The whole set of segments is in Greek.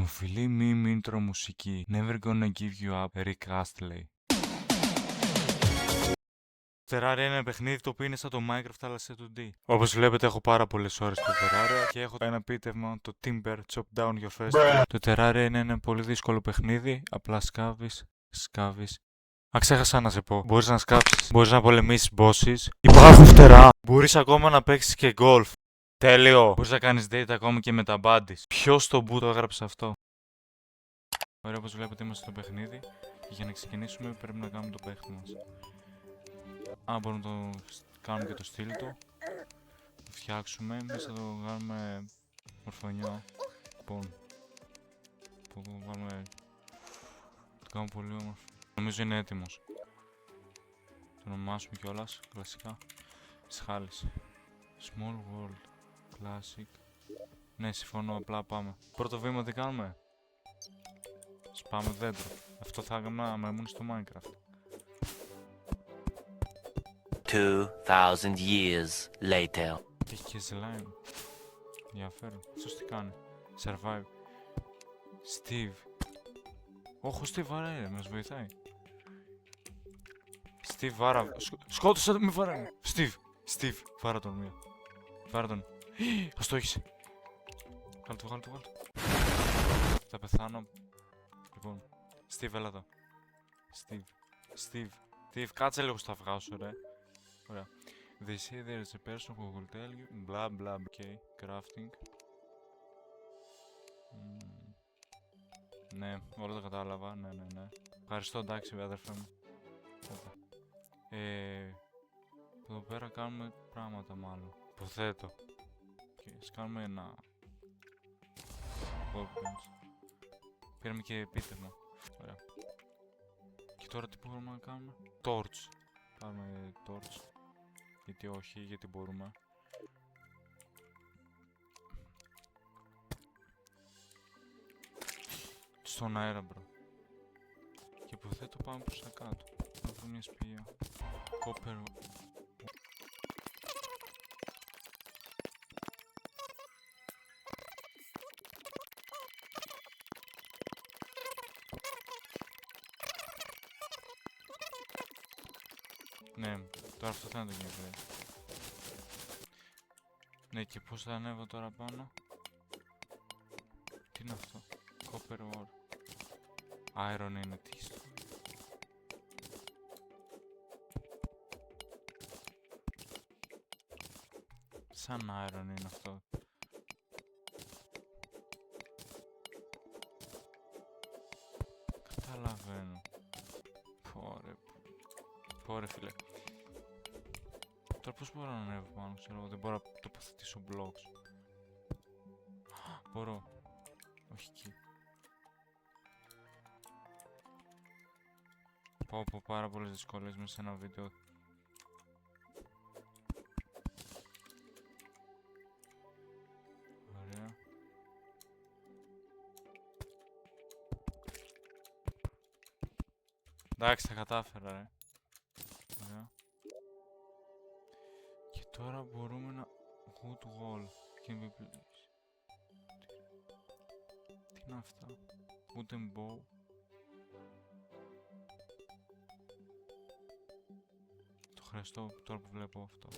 Δημοφιλή meme intro μουσική. Never gonna give you up, Rick Astley. Terraria είναι ένα παιχνίδι το οποίο είναι σαν το Minecraft αλλά σε 2D. Όπως βλέπετε έχω πάρα πολλές ώρες στο Terraria και έχω ένα επίτευγμα, το Timber Chop Down Your First. Το Terraria είναι ένα πολύ δύσκολο παιχνίδι, απλά σκάβεις. Α, ξέχασα να σε πω. Μπορείς να σκάψεις, μπορείς να πολεμήσεις bosses. Υπάρχουν φτερά. Μπορείς ακόμα να παίξεις και golf. Τέλειο. Μπορείς να κάνεις date ακόμα και με τα buddies. Ποιος στο boot το έγραψε αυτό? Ωραία, όπως βλέπετε είμαστε στο παιχνίδι. Και για να ξεκινήσουμε πρέπει να κάνουμε το παίχτη μας. Μπορούμε να το κάνουμε και το στυλ του. Το φτιάξουμε. Εμείς θα το κάνουμε μορφωνιό. Λοιπόν. Το βάλουμε. Το κάνουμε πολύ όμορφο. Νομίζω είναι έτοιμος. Το ονομάσουμε κιόλας. Κλασικά. Σχάλης. Small World. Classic. Ναι, συμφωνώ. Απλά πάμε. Πρώτο βήμα τι κάνουμε? Σπάμε δέντρο. Αυτό θα έκανα άμα ήμουν στο Minecraft. 2,000 years later. Έχει και slime. Ενδιαφέρον. Αυτός τι κάνει? Survive. Steve. Όχι, ο Steve βαράει, μας βοηθάει. Steve βάρα. Σκότωσα τον, μη βαράει. Steve, βάρα τον μία. Βάρα τον. Ας το έχεις. Βγάλ' το. Θα πεθάνω. Λοιπόν. Steve, έλα εδώ. Steve, κάτσε λίγο στα αυγά σου, ρε. Ωραία. They say there is a person who will tell you blah blah. Okay, crafting. Ναι, όλα τα κατάλαβα. Ναι. Ευχαριστώ, εντάξει, αδερφέ μου. Εδώ πέρα κάνουμε πράγματα μάλλον. Υποθέτω. Ας κάνουμε ένα workbench. Πήραμε και επίτευγμα. Ωραία. Και τώρα τι μπορούμε να κάνουμε? Torch. Πάμε torch. Γιατί όχι, γιατί μπορούμε. Στον αέρα, μπρο. Και υποθέτω πάμε προς τα κάτω. Να βρούμε μια σπηλιά. Copper. Ναι, τώρα αυτό θα είναι το gameplay. Ναι, και πώς θα ανέβω τώρα πάνω? Τι είναι αυτό? Copper ore. Iron είναι, τι στο. Σαν iron είναι αυτό. Καταλαβαίνω. Πόρε φίλε. Τώρα πώς μπορώ να ανέβω πάνω, ξέρω, δεν μπορώ να τοποθετήσω blocks. Μπορώ. Όχι εκεί. Πάω από πάρα πολλές δυσκολίες μέσα σε ένα βίντεο. Ωραία. Εντάξει, τα κατάφερα, ρε. Ωραία. Και τώρα μπορούμε να... Wood wall. Can be placed. Τι είναι αυτά? Wooden bow. Το χρειαστώ τώρα που βλέπω αυτό.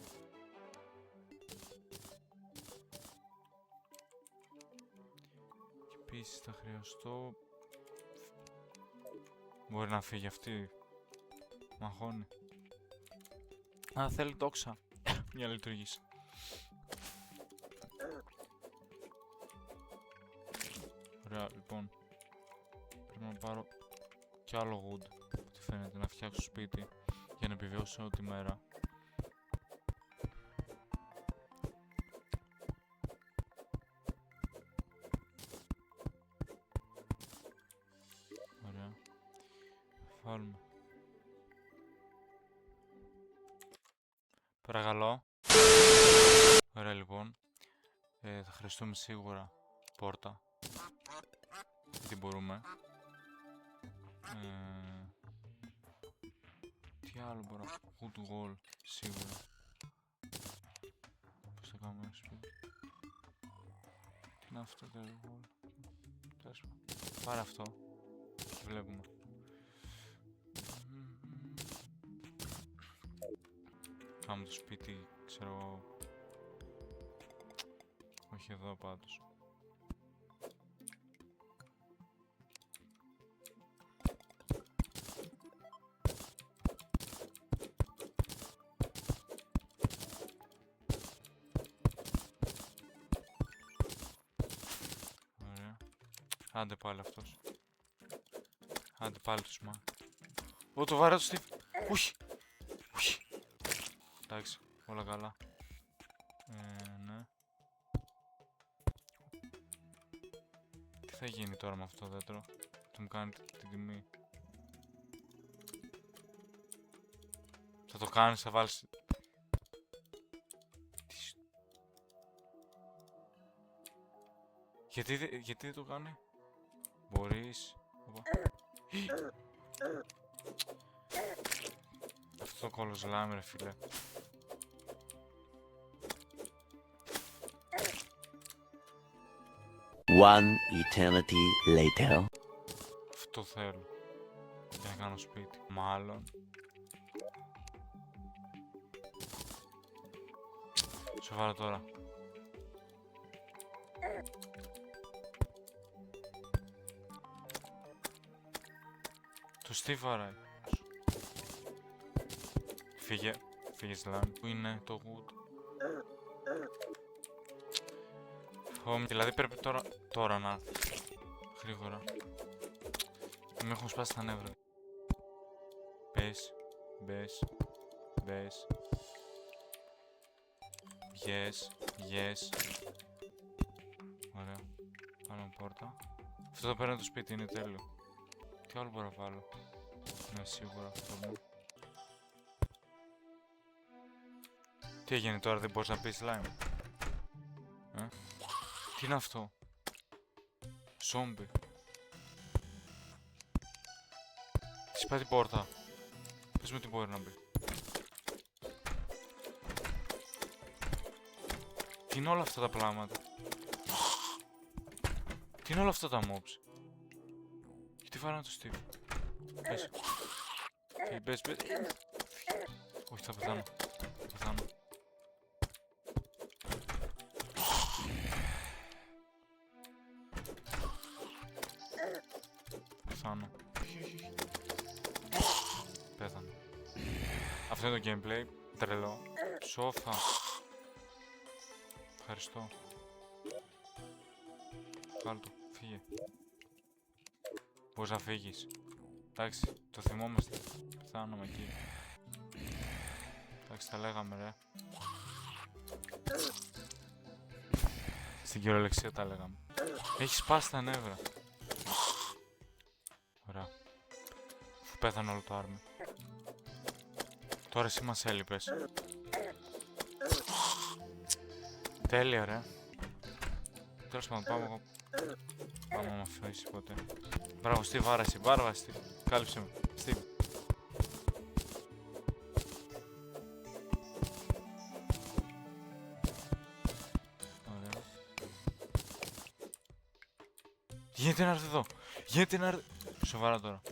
Και επίσης θα χρειαστώ... Μπορεί να φύγει αυτή. Μαχώνει. Α, θέλει τόξα. Για να λειτουργήσει. Ωραία, λοιπόν. Πρέπει να πάρω κι άλλο wood. Ό,τι φαίνεται, να φτιάξω σπίτι. Για να επιβιώσω τη μέρα. Ωραία. Βάλουμε. Παρακαλώ. Ωραία λοιπόν. Θα χρειαστούμε σίγουρα πόρτα. Γιατί μπορούμε. Τι άλλο μπορώ? Wood wall σίγουρα. Πώς θα κάνουμε ένα σπίτι? Τι είναι αυτό το wall? Τέλος πάντων. Πάρε αυτό. Και βλέπουμε. Πάμε το σπίτι, ξέρω εγώ. Όχι εδώ πάντως. Ωραία. Άντε πάλι αυτός. Άντε πάλι το σμά. Ω, το βαρέ το Steve. Όχι. Όχι. Εντάξει, όλα καλά. Ναι. Τι θα γίνει τώρα με αυτό το δέντρο? Θα μου κάνει την τιμή. Θα το κάνεις, θα βάλεις... Γιατί δεν το κάνει? Μπορείς... Αυτό το κολοσλάμι ρε φίλε. One eternity later. Αυτό θέλω. Για να κάνω σπίτι. Μάλλον. Σοβαρά τώρα. Το Steve βαράει. Φύγε. Φύγε slime. Πού είναι το wood? Δηλαδή πρέπει τώρα να έρθει. Γρήγορα. Με έχουν σπάσει τα νεύρα. Μπες. Μπες. Μπες. Yes. Yes. Ωραία. Πάμε πόρτα. Αυτό εδώ πέρα είναι το σπίτι, είναι τέλειο. Τι άλλο μπορώ να βάλω? Ναι, σίγουρα αυτό. Τι έγινε τώρα, δεν μπορείς να πεις slime? Τι είναι αυτό? Ζόμπι. Της πάει την πόρτα. Πες μου τι μπορεί να μπει. Τι είναι όλα αυτά τα πράγματα? Τι είναι όλα αυτά τα mobs? Γιατί βάρανε το Steve? Πες. Πες. Όχι, θα πεθάνω. Θα πεθάνω. Πεθάνω. Πέθανε. Αυτό είναι το gameplay. Τρελό. Σόφα. Ευχαριστώ. Βγάλ' το. Φύγε. Μπορείς να φύγεις. Εντάξει, το θυμόμαστε. Πεθάνομαι εκεί. Εντάξει, τα λέγαμε ρε. Στην κυριολεξία τα λέγαμε. Έχει σπάσει τα νεύρα. Ωραία. Αφού πέθανε όλο το άρμη. Τώρα εσύ μας έλειπες. Τέλεια ρε. Τέλος πάντων, πάμε εγώ. Πάμε να με αφήσεις ποτέ. Μπράβο, Steve, άρεσε. Μπάρβα, Steve. Κάλυψε με. Steve. Ωραία. Γίνεται να έρθει εδώ. Γίνεται να έρθει... Σοβαρά τώρα.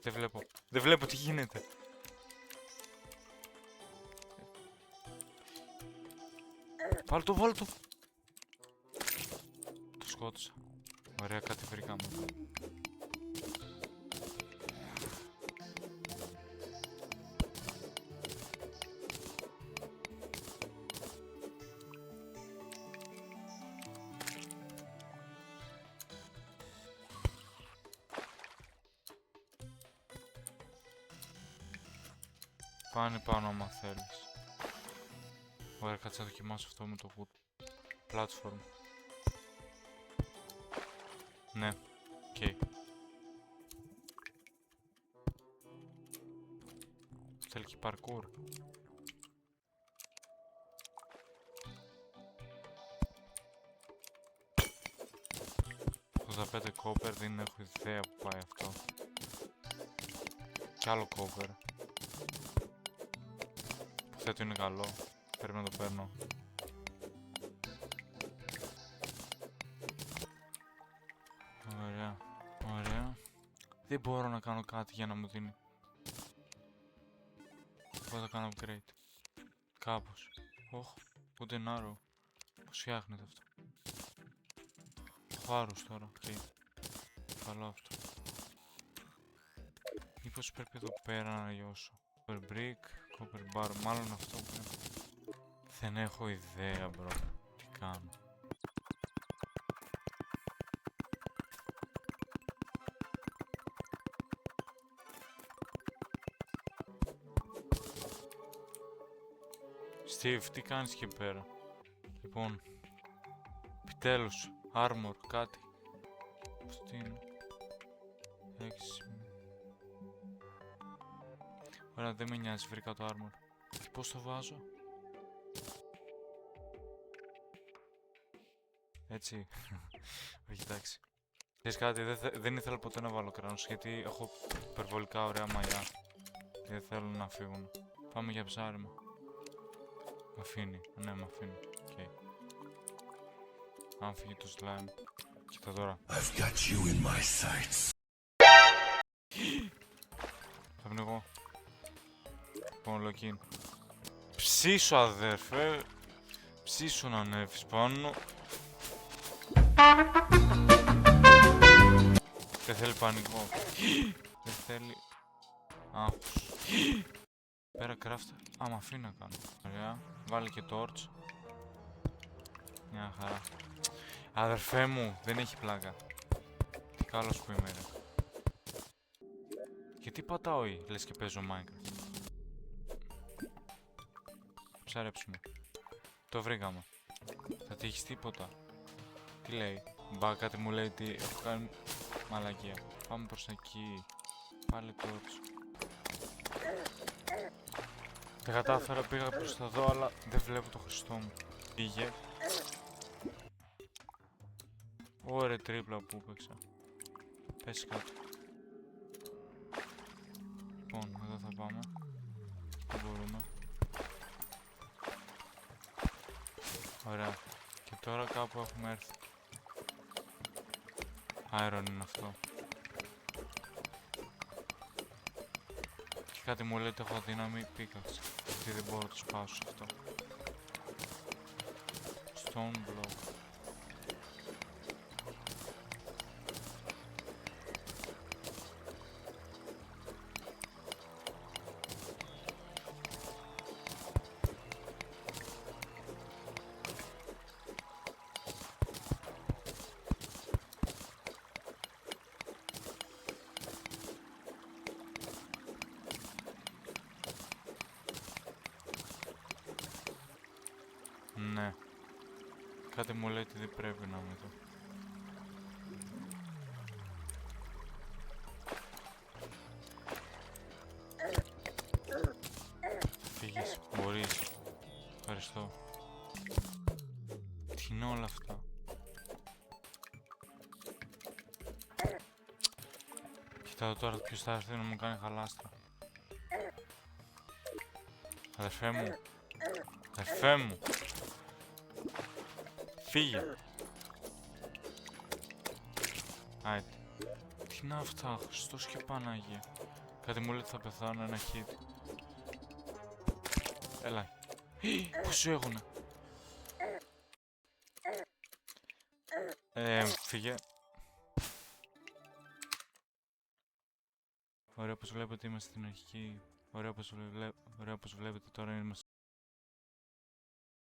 Δεν βλέπω. Δεν βλέπω τι γίνεται. Βάλ' το, βάλ' το. Το σκότωσα. Ωραία, κάτι βρήκαμε. Πάνε πάνω άμα θέλεις. Ωραία, κάτσε να δοκιμάσω αυτό με το wood platform. Ναι, οκ. Θέλει και parkour. Το 85 copper, δεν έχω ιδέα που πάει αυτό. Κι άλλο copper. Υποθέτω είναι καλό. Πρέπει να το παίρνω. Δεν μπορώ να κάνω κάτι για να μου δίνει. Εγώ θα κάνω upgrade. Κάπως. Όχ, ούτε arrow. Πώς φτιάχνεται αυτό. Έχω άρρους τώρα. Okay. Καλό αυτό. Μήπως πρέπει εδώ πέρα να λιώσω. Copper brick, copper bar, μάλλον αυτό πρέπει. Δεν έχω ιδέα, bro. Τι κάνω. Steve, τι κάνεις εκεί πέρα? Λοιπόν, επιτέλους, armor, κάτι. Αυτό είναι. 6. Ωραία, δεν με νοιάζει, βρήκα το armor. Και πώς το βάζω? Έτσι. Όχι, εντάξει. Ξέρεις κάτι, δεν ήθελα ποτέ να βάλω κράνος, γιατί έχω υπερβολικά ωραία μαλλιά. Και δεν θέλω να φύγουν. Πάμε για ψάρεμα. Μ' αφήνει, ναι, μ' αφήνει. Okay. Αν φύγει το slime. Κοίτα τώρα. I've got you in my sights. Θα πνιγώ. Λοιπόν, login. Ψήσου, αδέρφε. Ψήσου να ανέβεις πάνω. Δεν θέλει πανικό. Δεν θέλει άγχος. Πέρα craft. Μ' αφήνει να κάνω. Ωραία. Βάλει και torch. Μια χαρά. Αδερφέ μου, δεν έχει πλάκα. Τι καλός που είμαι, ρε. Και τι πατάω λες και παίζω Minecraft. Ψαρέψουμε. Το βρήκαμε. Θα τύχεις τίποτα. Τι λέει? Μπα, κάτι μου λέει ότι έχω κάνει μαλακία. Πάμε προς εκεί. Πάλι torch. Δεν κατάφερα, πήγα προς τα δω, αλλά δεν βλέπω το Χριστό μου. Πήγε. Ωραία τρίπλα που έπαιξα. Πέσει κάτω. Λοιπόν, εδώ θα πάμε. Δεν μπορούμε. Ωραία. Και τώρα κάπου έχουμε έρθει. Iron είναι αυτό. Και κάτι μου λέει ότι έχω αδύναμη πίκαξη. Γιατί δεν μπορώ να το σπάσω σε αυτό. Stone block. Ναι. Κάτι μου λέει ότι δεν πρέπει να είμαι εδώ. Φύγεις, μπορείς. Ευχαριστώ. Τι είναι όλα αυτά? Κοιτάω τώρα ποιος θα έρθει να μου κάνει χαλάστρα. Αδερφέ μου. Αδερφέ μου. Φύγε. Άιτε. Τι είναι αυτά, Χριστός και Παναγία. Κάτι μου λέει ότι θα πεθάνω ένα hit. Έλα. Πώς έχουνε. Φύγε. Ωραία, όπως βλέπετε είμαστε στην αρχική. Ωραία, όπως βλέπετε τώρα είμαστε